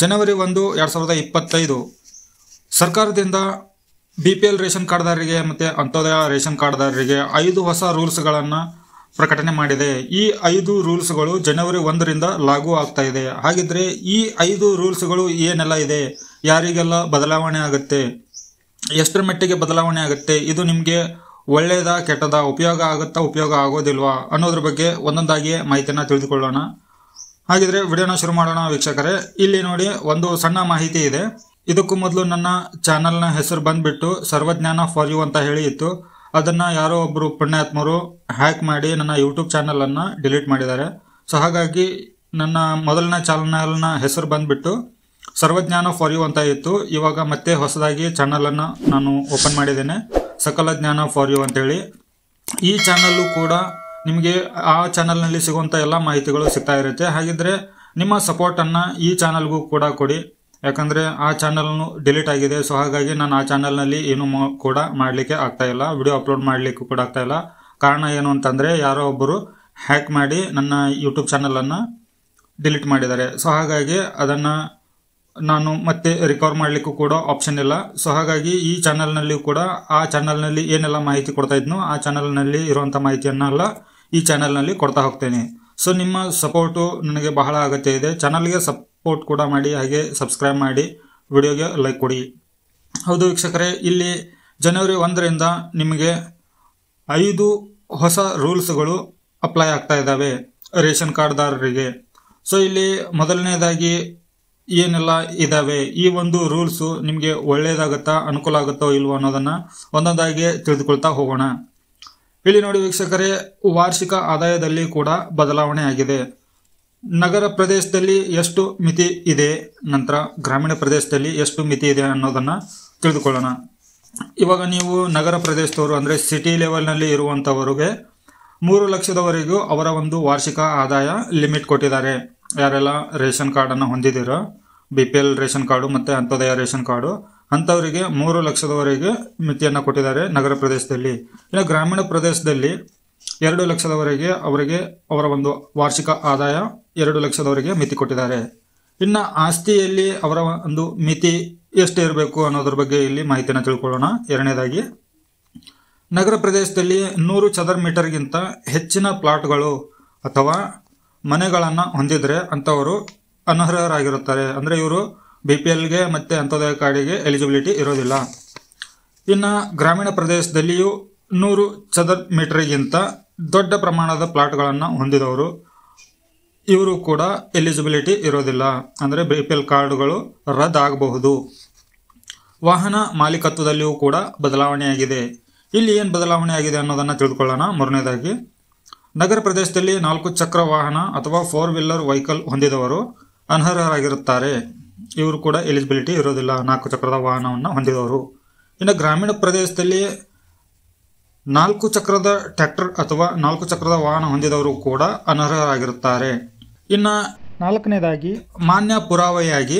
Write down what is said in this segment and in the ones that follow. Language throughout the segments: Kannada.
ಜನವರಿ 1, 2025 ಸರ್ಕಾರದಿಂದ BPL ರೇಷನ್ ಕಾರ್ಡ್ದಾರರಿಗೆ ಮತ್ತು ಅಂತ್ಯೋದಯ ರೇಷನ್ ಕಾರ್ಡ್ದಾರರಿಗೆ 5 ಹೊಸ ರೂಲ್ಸ್ಗಳನ್ನು ಪ್ರಕಟಣೆ ಮಾಡಿದೆ. ಈ 5 ರೂಲ್ಸ್ಗಳು ಜನವರಿ 1ರಿಂದ ಲಾಗೂ ಆಗ್ತಾ ಇದೆ. ಹಾಗಿದ್ರೆ ಈ 5 ರೂಲ್ಸ್ಗಳು ಏನೆಲ್ಲ ಇದೆ, ಯಾರಿಗೆಲ್ಲ ಬದಲಾವಣೆ ಆಗುತ್ತೆ, ಎಷ್ಟರ ಮಟ್ಟಿಗೆ ಬದಲಾವಣೆ ಆಗುತ್ತೆ, ಇದು ನಿಮಗೆ ಒಳ್ಳೆಯದ ಕೆಟ್ಟದ, ಉಪಯೋಗ ಆಗುತ್ತಾ ಉಪಯೋಗ ಆಗೋದಿಲ್ವಾ ಅನ್ನೋದ್ರ ಬಗ್ಗೆ ಒಂದೊಂದಾಗಿ ಮಾಹಿತಿಯನ್ನು ತಿಳಿದುಕೊಳ್ಳೋಣ. ಹಾಗಿದ್ರೆ ವಿಡಿಯೋನ ಶುರು ಮಾಡೋಣ ವೀಕ್ಷಕರೇ. ಇಲ್ಲಿ ನೋಡಿ, ಒಂದು ಸಣ್ಣ ಮಾಹಿತಿ ಇದೆ. ಇದಕ್ಕೂ ಮೊದಲು ನನ್ನ ಚಾನಲ್ನ ಹೆಸರು ಬಂದ್ಬಿಟ್ಟು ಸರ್ವಜ್ಞಾನ ಫಾರ್ ಯು ಅಂತ ಹೇಳಿ ಇತ್ತು. ಅದನ್ನು ಯಾರೋ ಒಬ್ಬರು ಪುಣ್ಯಾತ್ಮರು ಹ್ಯಾಕ್ ಮಾಡಿ ನನ್ನ ಯೂಟ್ಯೂಬ್ ಚಾನಲನ್ನು ಡಿಲೀಟ್ ಮಾಡಿದ್ದಾರೆ. ಸೊ ಹಾಗಾಗಿ ನನ್ನ ಮೊದಲನೇ ಚಾನಲ್ನ ಹೆಸರು ಬಂದ್ಬಿಟ್ಟು ಸರ್ವಜ್ಞಾನ ಫಾರ್ ಯು ಅಂತ ಇತ್ತು. ಇವಾಗ ಮತ್ತೆ ಹೊಸದಾಗಿ ಚಾನಲನ್ನು ನಾನು ಓಪನ್ ಮಾಡಿದ್ದೇನೆ, ಸಕಲ ಜ್ಞಾನ ಫಾರ್ ಯು ಅಂತೇಳಿ. ಈ ಚಾನಲ್ಲು ಕೂಡ ನಿಮಗೆ ಆ ಚಾನಲ್ನಲ್ಲಿ ಸಿಗುವಂಥ ಎಲ್ಲ ಮಾಹಿತಿಗಳು ಸಿಗ್ತಾ ಇರುತ್ತೆ. ಹಾಗಿದ್ರೆ ನಿಮ್ಮ ಸಪೋರ್ಟನ್ನು ಈ ಚಾನಲ್ಗೂ ಕೂಡ ಕೊಡಿ, ಯಾಕಂದರೆ ಆ ಚಾನಲ್ನು ಡಿಲೀಟ್ ಆಗಿದೆ. ಸೊ ಹಾಗಾಗಿ ನಾನು ಆ ಚಾನಲ್ನಲ್ಲಿ ಏನು ಕೂಡ ಮಾಡಲಿಕ್ಕೆ ಆಗ್ತಾ ಇಲ್ಲ, ವಿಡಿಯೋ ಅಪ್ಲೋಡ್ ಮಾಡಲಿಕ್ಕೂ ಕೂಡ ಆಗ್ತಾ ಇಲ್ಲ. ಕಾರಣ ಏನು ಅಂತಂದರೆ ಯಾರೋ ಒಬ್ಬರು ಹ್ಯಾಕ್ ಮಾಡಿ ನನ್ನ ಯೂಟ್ಯೂಬ್ ಚಾನಲನ್ನು ಡಿಲೀಟ್ ಮಾಡಿದ್ದಾರೆ. ಸೊ ಹಾಗಾಗಿ ಅದನ್ನು ನಾನು ಮತ್ತೆ ರಿಕವರ್ ಮಾಡಲಿಕ್ಕೂ ಕೂಡ ಆಪ್ಷನ್ ಇಲ್ಲ. ಸೊ ಹಾಗಾಗಿ ಈ ಚಾನಲ್ನಲ್ಲಿ ಕೂಡ ಆ ಚಾನಲ್ನಲ್ಲಿ ಏನೆಲ್ಲ ಮಾಹಿತಿ ಕೊಡ್ತಾ ಇದ್ನೋ ಆ ಚಾನಲ್ನಲ್ಲಿ ಇರುವಂಥ ಮಾಹಿತಿಯನ್ನೆಲ್ಲ ಈ ಚಾನಲ್ನಲ್ಲಿ ಕೊಡ್ತಾ ಹೋಗ್ತೇನೆ. ಸೊ ನಿಮ್ಮ ಸಪೋರ್ಟು ನನಗೆ ಬಹಳ ಅಗತ್ಯ ಇದೆ. ಚಾನಲ್ಗೆ ಸಪೋರ್ಟ್ ಕೂಡ ಮಾಡಿ, ಹಾಗೆ ಸಬ್ಸ್ಕ್ರೈಬ್ ಮಾಡಿ, ವಿಡಿಯೋಗೆ ಲೈಕ್ ಕೊಡಿ. ಹೌದು ವೀಕ್ಷಕರೇ, ಇಲ್ಲಿ ಜನವರಿ 1ರಿಂದ ನಿಮಗೆ 5 ಹೊಸ ರೂಲ್ಸ್ಗಳು ಅಪ್ಲೈ ಆಗ್ತಾ ಇದ್ದಾವೆ ರೇಷನ್ ಕಾರ್ಡ್ದಾರರಿಗೆ. ಸೊ ಇಲ್ಲಿ ಮೊದಲನೇದಾಗಿ ಏನೆಲ್ಲ ಇದ್ದಾವೆ, ಈ ಒಂದು ರೂಲ್ಸು ನಿಮಗೆ ಒಳ್ಳೆಯದಾಗುತ್ತಾ, ಅನುಕೂಲ ಆಗುತ್ತೋ ಇಲ್ವೋ ಅನ್ನೋದನ್ನು ಒಂದೊಂದಾಗಿ ತಿಳಿದುಕೊಳ್ತಾ ಹೋಗೋಣ. ಇಲ್ಲಿ ನೋಡಿ ವೀಕ್ಷಕರೇ, ವಾರ್ಷಿಕ ಆದಾಯದಲ್ಲಿ ಕೂಡ ಬದಲಾವಣೆ ಆಗಿದೆ. ನಗರ ಪ್ರದೇಶದಲ್ಲಿ ಎಷ್ಟು ಮಿತಿ ಇದೆ, ನಂತರ ಗ್ರಾಮೀಣ ಪ್ರದೇಶದಲ್ಲಿ ಎಷ್ಟು ಮಿತಿ ಇದೆ ಅನ್ನೋದನ್ನು ತಿಳಿದುಕೊಳ್ಳೋಣ. ಇವಾಗ ನೀವು ನಗರ ಪ್ರದೇಶದವರು ಅಂದರೆ ಸಿಟಿ ಲೆವೆಲ್ನಲ್ಲಿ ಇರುವಂಥವರಿಗೆ 3 ಲಕ್ಷದವರೆಗೂ ಅವರ ಒಂದು ವಾರ್ಷಿಕ ಆದಾಯ ಲಿಮಿಟ್ ಕೊಟ್ಟಿದ್ದಾರೆ. ಯಾರೆಲ್ಲ ರೇಷನ್ ಕಾರ್ಡನ್ನು ಹೊಂದಿದ್ದೀರೋ, BPL ರೇಷನ್ ಕಾರ್ಡು ಮತ್ತು ಅಂತ್ಯೋದಯ ರೇಷನ್ ಕಾರ್ಡು, ಅಂಥವರಿಗೆ 3 ಲಕ್ಷದವರೆಗೆ ಮಿತಿಯನ್ನು ಕೊಟ್ಟಿದ್ದಾರೆ ನಗರ ಪ್ರದೇಶದಲ್ಲಿ. ಇನ್ನು ಗ್ರಾಮೀಣ ಪ್ರದೇಶದಲ್ಲಿ 2 ಲಕ್ಷದವರೆಗೆ ಅವರಿಗೆ ಅವರ ಒಂದು ವಾರ್ಷಿಕ ಆದಾಯ 2 ಲಕ್ಷದವರೆಗೆ ಮಿತಿ ಕೊಟ್ಟಿದ್ದಾರೆ. ಇನ್ನು ಆಸ್ತಿಯಲ್ಲಿ ಅವರ ಒಂದು ಮಿತಿ ಎಷ್ಟು ಇರಬೇಕು ಅನ್ನೋದ್ರ ಬಗ್ಗೆ ಇಲ್ಲಿ ಮಾಹಿತಿಯನ್ನು ತಿಳ್ಕೊಳ್ಳೋಣ. ಎರಡನೇದಾಗಿ, ನಗರ ಪ್ರದೇಶದಲ್ಲಿ 100 ಚದರ ಮೀಟರ್ಗಿಂತ ಹೆಚ್ಚಿನ ಪ್ಲಾಟ್ಗಳು ಅಥವಾ ಮನೆಗಳನ್ನು ಹೊಂದಿದರೆ ಅಂಥವರು ಅನರ್ಹರಾಗಿರುತ್ತಾರೆ. ಅಂದರೆ ಇವರು BPLಗೆ ಮತ್ತು ಅಂತ್ಯೋದಯ ಕಾರ್ಡಿಗೆ ಎಲಿಜಿಬಿಲಿಟಿ ಇರೋದಿಲ್ಲ. ಇನ್ನು ಗ್ರಾಮೀಣ ಪ್ರದೇಶದಲ್ಲಿಯೂ 100 ಚದರ ಮೀಟರ್ಗಿಂತ ದೊಡ್ಡ ಪ್ರಮಾಣದ ಪ್ಲಾಟ್ಗಳನ್ನು ಹೊಂದಿದವರು, ಇವರು ಕೂಡ ಎಲಿಜಿಬಿಲಿಟಿ ಇರೋದಿಲ್ಲ. ಅಂದರೆ BPL ಕಾರ್ಡುಗಳು ರದ್ದಾಗಬಹುದು. ವಾಹನ ಮಾಲೀಕತ್ವದಲ್ಲಿಯೂ ಕೂಡ ಬದಲಾವಣೆಯಾಗಿದೆ. ಇಲ್ಲಿ ಏನು ಬದಲಾವಣೆ ಆಗಿದೆ ಅನ್ನೋದನ್ನು ತಿಳಿದುಕೊಳ್ಳೋಣ. ಮೂರನೇದಾಗಿ, ನಗರ ಪ್ರದೇಶದಲ್ಲಿ 4 ಚಕ್ರ ವಾಹನ ಅಥವಾ 4 ವೀಲರ್ ವೆಹಿಕಲ್ ಹೊಂದಿದವರು ಅನರ್ಹರಾಗಿರುತ್ತಾರೆ. ಇವರು ಕೂಡ ಎಲಿಜಿಬಿಲಿಟಿ ಇರೋದಿಲ್ಲ, 4 ಚಕ್ರದ ವಾಹನವನ್ನು ಹೊಂದಿದವರು. ಇನ್ನು ಗ್ರಾಮೀಣ ಪ್ರದೇಶದಲ್ಲಿ 4 ಚಕ್ರದ ಟ್ರ್ಯಾಕ್ಟರ್ ಅಥವಾ 4 ಚಕ್ರದ ವಾಹನ ಹೊಂದಿದವರು ಕೂಡ ಅನರ್ಹರಾಗಿರುತ್ತಾರೆ. ಇನ್ನು 4ನೇದಾಗಿ, ಮಾನ್ಯ ಪುರಾವೆಯಾಗಿ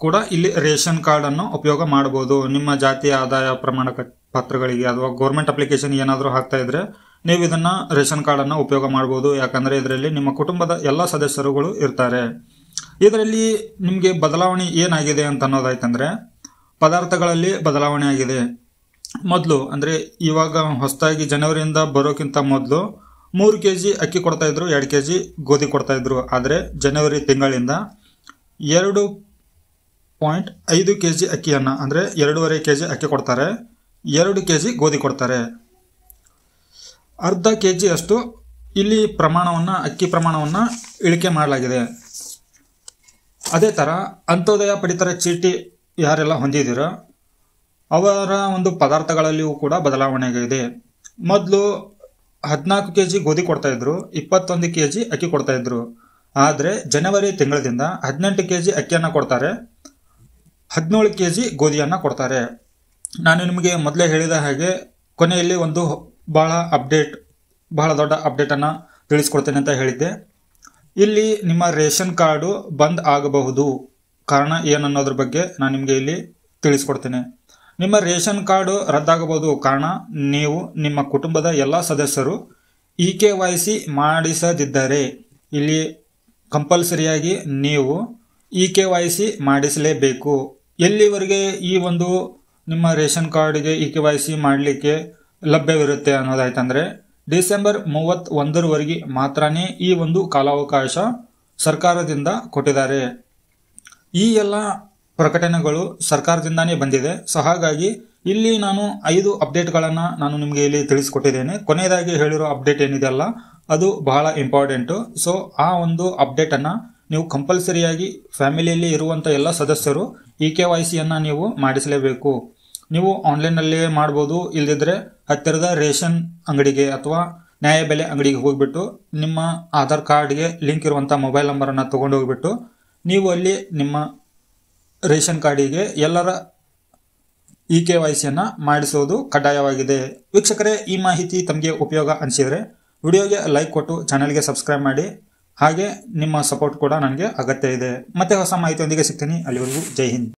ಕೂಡ ಇಲ್ಲಿ ರೇಷನ್ ಕಾರ್ಡನ್ನು ಉಪಯೋಗ ಮಾಡಬಹುದು. ನಿಮ್ಮ ಜಾತಿಯ ಆದಾಯ ಪ್ರಮಾಣ ಪತ್ರಗಳಿಗೆ ಅಥವಾ ಗೌರ್ಮೆಂಟ್ ಅಪ್ಲಿಕೇಶನ್ ಏನಾದರೂ ಹಾಕ್ತಾ ಇದ್ರೆ ನೀವು ಇದನ್ನು ರೇಷನ್ ಕಾರ್ಡನ್ನು ಉಪಯೋಗ ಮಾಡ್ಬೋದು. ಯಾಕಂದರೆ ಇದರಲ್ಲಿ ನಿಮ್ಮ ಕುಟುಂಬದ ಎಲ್ಲ ಸದಸ್ಯರುಗಳು ಇರ್ತಾರೆ. ಇದರಲ್ಲಿ ನಿಮಗೆ ಬದಲಾವಣೆ ಏನಾಗಿದೆ ಅಂತ ಅನ್ನೋದಾಯ್ತಂದರೆ, ಪದಾರ್ಥಗಳಲ್ಲಿ ಬದಲಾವಣೆ ಆಗಿದೆ. ಮೊದಲು ಅಂದರೆ ಇವಾಗ ಹೊಸದಾಗಿ ಜನವರಿಯಿಂದ ಬರೋಕ್ಕಿಂತ ಮೊದಲು 3 kg ಅಕ್ಕಿ ಕೊಡ್ತಾಯಿದ್ರು, 2 kg ಗೋಧಿ ಕೊಡ್ತಾಯಿದ್ರು. ಆದರೆ ಜನವರಿ ತಿಂಗಳಿಂದ 2.5 kg ಅಕ್ಕಿಯನ್ನು ಅಂದರೆ 2.5 kg ಅಕ್ಕಿ ಕೊಡ್ತಾರೆ, 2 kg ಗೋಧಿ ಕೊಡ್ತಾರೆ. ಅರ್ಧ kg ಅಷ್ಟು ಇಲ್ಲಿ ಪ್ರಮಾಣವನ್ನು, ಅಕ್ಕಿ ಪ್ರಮಾಣವನ್ನು ಇಳಿಕೆ ಮಾಡಲಾಗಿದೆ. ಅದೇ ಥರ ಅಂತ್ಯೋದಯ ಪಡಿತರ ಚೀಟಿ ಯಾರೆಲ್ಲ ಹೊಂದಿದ್ದೀರೋ ಅವರ ಒಂದು ಪದಾರ್ಥಗಳಲ್ಲಿಯೂ ಕೂಡ ಬದಲಾವಣೆ ಆಗಿದೆ. ಮೊದಲು 14 kg ಗೋಧಿ ಕೊಡ್ತಾಯಿದ್ರು, 21 kg ಅಕ್ಕಿ ಕೊಡ್ತಾಯಿದ್ರು. ಆದರೆ ಜನವರಿ ತಿಂಗಳಿಂದ 18 kg ಅಕ್ಕಿಯನ್ನು ಕೊಡ್ತಾರೆ, 17 kg ಗೋಧಿಯನ್ನು ಕೊಡ್ತಾರೆ. ನಾನು ನಿಮಗೆ ಮೊದಲೇ ಹೇಳಿದ ಹಾಗೆ ಕೊನೆಯಲ್ಲಿ ಒಂದು ಬಹಳ ದೊಡ್ಡ ಅಪ್ಡೇಟನ್ನು ತಿಳಿಸ್ಕೊಡ್ತೇನೆ ಅಂತ ಹೇಳಿದ್ದೆ. ಇಲ್ಲಿ ನಿಮ್ಮ ರೇಷನ್ ಕಾರ್ಡು ಬಂದ್ ಆಗಬಹುದು. ಕಾರಣ ಏನನ್ನೋದ್ರ ಬಗ್ಗೆ ನಾನು ನಿಮಗೆ ಇಲ್ಲಿ ತಿಳಿಸ್ಕೊಡ್ತೇನೆ. ನಿಮ್ಮ ರೇಷನ್ ಕಾರ್ಡು ರದ್ದಾಗಬಹುದು. ಕಾರಣ ನೀವು ನಿಮ್ಮ ಕುಟುಂಬದ ಎಲ್ಲ ಸದಸ್ಯರು EKYC ಮಾಡಿಸದಿದ್ದರೆ ಇಲ್ಲಿ ಕಂಪಲ್ಸರಿಯಾಗಿ ನೀವು EKYC ಮಾಡಿಸಲೇಬೇಕು. ಎಲ್ಲಿವರೆಗೆ ಈ ಒಂದು ನಿಮ್ಮ ರೇಷನ್ ಕಾರ್ಡ್ಗೆ EKYC ಮಾಡಲಿಕ್ಕೆ ಲಭ್ಯವಿರುತ್ತೆ ಅನ್ನೋದಾಯ್ತಂದ್ರೆ ಡಿಸೆಂಬರ್ 31ರವರೆಗೆ ಮಾತ್ರನೇ ಈ ಒಂದು ಕಾಲಾವಕಾಶ ಸರ್ಕಾರದಿಂದ ಕೊಟ್ಟಿದ್ದಾರೆ. ಈ ಎಲ್ಲ ಪ್ರಕಟಣೆಗಳು ಸರ್ಕಾರದಿಂದಾನೇ ಬಂದಿದೆ. ಸೊ ಹಾಗಾಗಿ ಇಲ್ಲಿ ನಾನು 5 ಅಪ್ಡೇಟ್ಗಳನ್ನು ನಾನು ನಿಮಗೆ ಇಲ್ಲಿ ತಿಳಿಸ್ಕೊಟ್ಟಿದ್ದೇನೆ. ಕೊನೆಯದಾಗಿ ಹೇಳಿರೋ ಅಪ್ಡೇಟ್ ಏನಿದೆಯಲ್ಲ ಅದು ಬಹಳ ಇಂಪಾರ್ಟೆಂಟು. ಸೊ ಆ ಒಂದು ಅಪ್ಡೇಟನ್ನು ನೀವು ಕಂಪಲ್ಸರಿಯಾಗಿ ಫ್ಯಾಮಿಲಿಯಲ್ಲಿ ಇರುವಂಥ ಎಲ್ಲ ಸದಸ್ಯರು EKYCಯನ್ನು ನೀವು ಮಾಡಿಸಲೇಬೇಕು. ನೀವು ಆನ್ಲೈನಲ್ಲೇ ಮಾಡ್ಬೋದು, ಇಲ್ಲದಿದ್ದರೆ ಹತ್ತಿರದ ರೇಷನ್ ಅಂಗಡಿಗೆ ಅಥವಾ ನ್ಯಾಯಬೆಲೆ ಅಂಗಡಿಗೆ ಹೋಗಿಬಿಟ್ಟು ನಿಮ್ಮ ಆಧಾರ್ ಕಾರ್ಡ್ಗೆ ಲಿಂಕ್ ಇರುವಂಥ ಮೊಬೈಲ್ ನಂಬರನ್ನು ತೊಗೊಂಡು ಹೋಗಿಬಿಟ್ಟು ನೀವು ಅಲ್ಲಿ ನಿಮ್ಮ ರೇಷನ್ ಕಾರ್ಡಿಗೆ ಎಲ್ಲರ EKYCಯನ್ನು ಮಾಡಿಸೋದು ಕಡ್ಡಾಯವಾಗಿದೆ. ವೀಕ್ಷಕರೇ, ಈ ಮಾಹಿತಿ ತಮಗೆ ಉಪಯೋಗ ಅನಿಸಿದರೆ ವಿಡಿಯೋಗೆ ಲೈಕ್ ಕೊಟ್ಟು ಚಾನಲ್ಗೆ ಸಬ್ಸ್ಕ್ರೈಬ್ ಮಾಡಿ. ಹಾಗೆ ನಿಮ್ಮ ಸಪೋರ್ಟ್ ಕೂಡ ನನಗೆ ಅಗತ್ಯ ಇದೆ. ಮತ್ತೆ ಹೊಸ ಮಾಹಿತಿಯೊಂದಿಗೆ ಸಿಗ್ತೀನಿ. ಅಲ್ಲಿವರೆಗೂ ಜೈ ಹಿಂದ್.